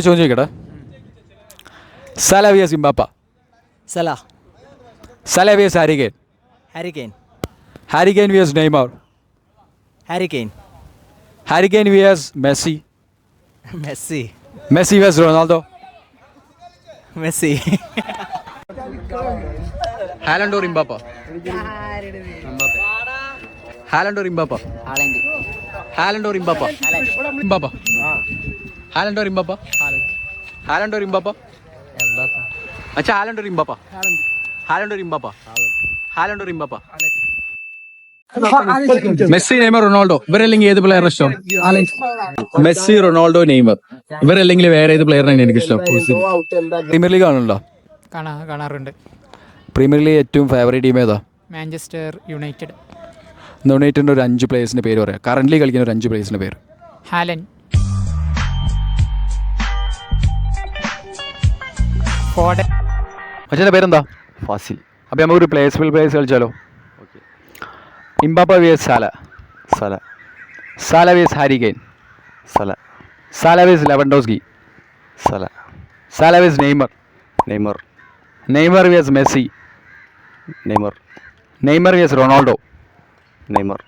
ചോദ്യം ചോദിക്കട്ടെ. Salah versus Mbappe. Salah. Salah versus Harry Kane. Harry Kane. Harry Kane versus Neymar. Harry Kane. Harry Kane versus Messi. Messi. Messi versus Ronaldo. Messi. Haaland or Mbappe. Haaland or Mbappe. Haaland or Mbappe. Mbappe. Haaland or Mbappe. Haaland or Mbappe. അച്ഛാ Haaland or Mbappe. Haaland or Mbappe. Haaland or Mbappe. Messi Neymar Ronaldo ഇവരല്ലെങ്കിൽ ഏത് player ഇഷ്ടം? Messi Ronaldo Neymar ഇവരല്ലെങ്കിൽ വേറെ ഏത് പ്ലെയറിനാണ് എനിക്ക് ഇഷ്ടം? Premier league ആണല്ലോ. കാണാറുണ്ട്. പ്രീമിയർ ലീഗ് ഏറ്റവും ഫേവറേറ്റ് ടീം ഏതാ? Manchester United. യുണൈറ്റഡിൻ്റെ ഒരു 5 പ്ലേയേഴ്സിൻ്റെ പേര് പറയാം. കറൻ്റ്ലി കളിക്കുന്ന ഒരു 5 പ്ലേയേഴ്സിൻ്റെ പേര്. Haaland, Foden. അച്ഛൻ്റെ പേരെന്താ? ഫാസിൽ. അപ്പോൾ നമുക്കൊരു പ്ലേയേഴ്സ് കളിച്ചാലോ? Mbappe versus Salah. Salah. Salah versus Harry Kane. Salah. Salah versus Lewandowski. Salah. Salah versus Neymar. Neymar. Neymar versus Messi. Neymar. Neymar versus Ronaldo. Neymar.